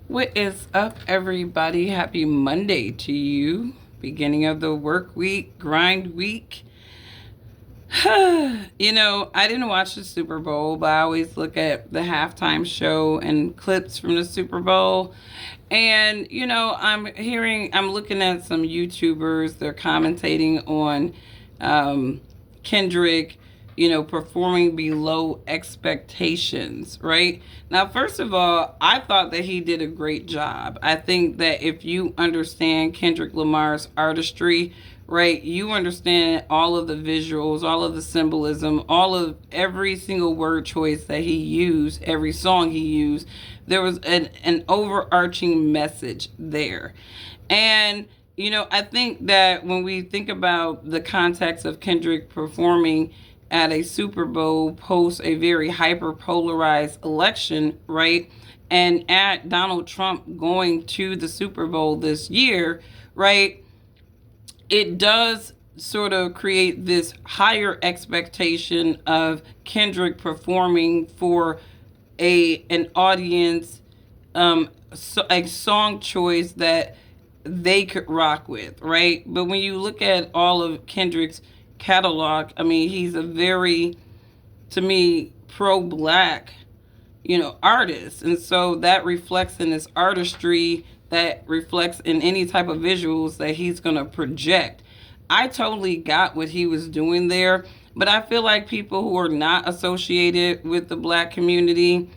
What is up, everybody? Happy Monday to you. Beginning of the work week, grind week. I didn't watch the Super Bowl, but I always look at the halftime show and clips from the Super Bowl. And, I'm looking at some YouTubers, they're commentating on Kendrick, performing below expectations, right? Now, first of all, I thought that he did a great job. I think that if you understand Kendrick Lamar's artistry, right, you understand all of the visuals, all of the symbolism, all of every single word choice that he used, every song he used. There was an overarching message there. And I think that when we think about the context of Kendrick performing at a Super Bowl post a very hyper polarized election, right? And at Donald Trump going to the Super Bowl this year, right? It does sort of create this higher expectation of Kendrick performing for an audience, a song choice that they could rock with, right? But when you look at all of Kendrick's catalog, I mean, he's a very, to me, pro-black, artist, and so that reflects in his artistry. That reflects in any type of visuals that he's gonna project. I totally got what he was doing there, but I feel like people who are not associated with the black community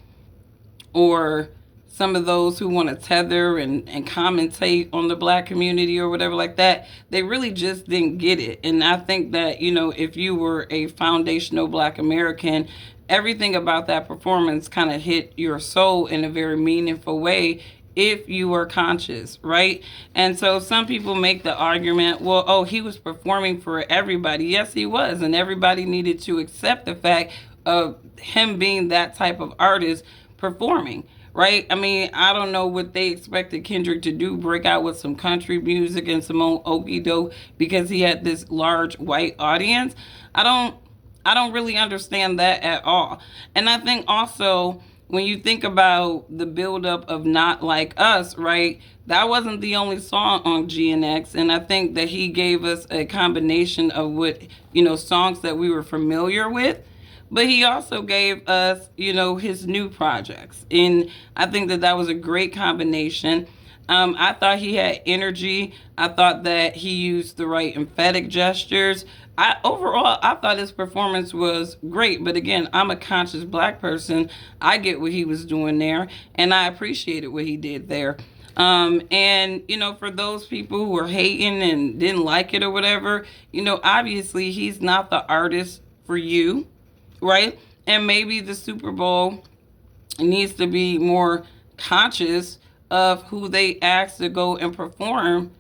or some of those who want to tether and commentate on the black community or whatever like that, they really just didn't get it. And I think that, if you were a foundational black American, everything about that performance kind of hit your soul in a very meaningful way if you are conscious, right? And so some people make the argument, well, oh, he was performing for everybody. Yes, he was. And everybody needed to accept the fact of him being that type of artist performing, right? I mean, I don't know what they expected Kendrick to do, break out with some country music and some old okey doke because he had this large white audience. I don't really understand that at all. And I think also when you think about the buildup of Not Like Us, right? That wasn't the only song on GNX. And I think that he gave us a combination of what, songs that we were familiar with. But he also gave us, his new projects. And I think that that was a great combination. I thought he had energy. I thought that he used the right emphatic gestures. I thought his performance was great. But again, I'm a conscious black person. I get what he was doing there, and I appreciated what he did there. And for those people who are hating and didn't like it or whatever, obviously he's not the artist for you, right? And maybe the Super Bowl needs to be more conscious of who they ask to go and perform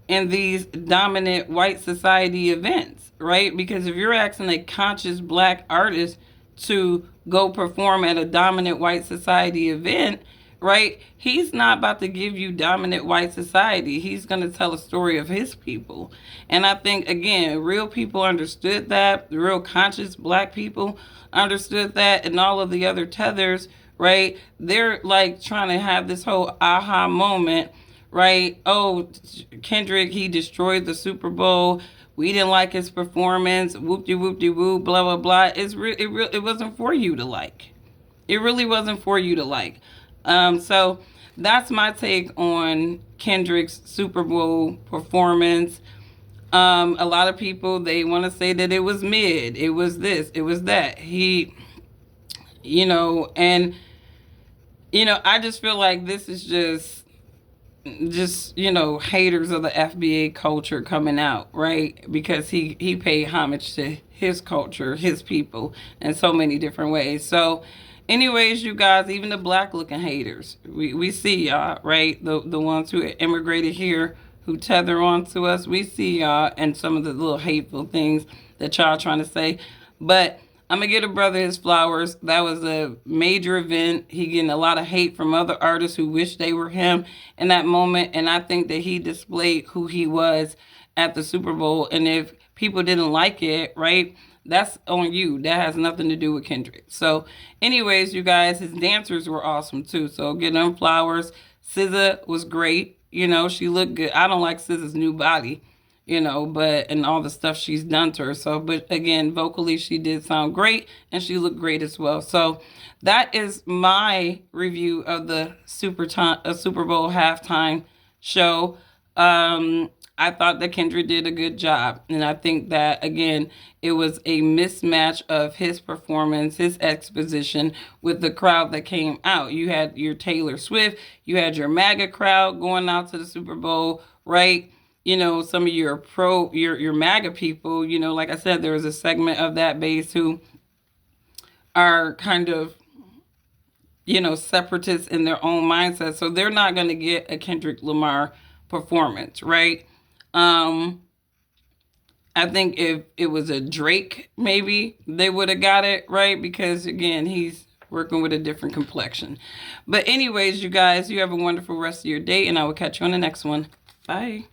in these dominant white society events, right? Because if you're asking a conscious black artist to go perform at a dominant white society event, right? He's not about to give you dominant white society. He's going to tell a story of his people. And I think, again, real people understood that. The real conscious black people understood that. And all of the other tethers, right? They're like trying to have this whole aha moment, right? Oh, Kendrick, he destroyed the Super Bowl. We didn't like his performance. Whoop de whoop de whoop, blah blah blah. It wasn't for you to like. It really wasn't for you to like. So that's my take on Kendrick's Super Bowl performance. A lot of people, they want to say that it was mid, it was this, it was that. And I just feel like this is just haters of the FBA culture coming out, right? Because he paid homage to his culture, his people, in so many different ways. So anyways, you guys, even the black looking haters, we see y'all, right? The ones who immigrated here, who tether on to us, we see y'all and some of the little hateful things that y'all trying to say. But I'm gonna give a brother his flowers. That was a major event. He getting a lot of hate from other artists who wish they were him in that moment. And I think that he displayed who he was at the Super Bowl. And if people didn't like it, right, that's on you. That has nothing to do with Kendrick. So anyways, you guys, his dancers were awesome too. So give them flowers. SZA was great. You know, she looked good. I don't like SZA's new body, you know, but and all the stuff she's done to her. So, but again, vocally, she did sound great and she looked great as well. So, that is my review of the Super Bowl halftime show. I thought that Kendrick did a good job. And I think that, again, it was a mismatch of his performance, his exposition with the crowd that came out. You had your Taylor Swift, you had your MAGA crowd going out to the Super Bowl, right? You know, some of your MAGA people, you know, like I said, there was a segment of that base who are kind of, you know, separatists in their own mindset. So they're not going to get a Kendrick Lamar performance, right? Um, I think if it was a Drake, maybe they would have got it, right? Because again, he's working with a different complexion. But anyways, you guys, you have a wonderful rest of your day, and I will catch you on the next one. Bye.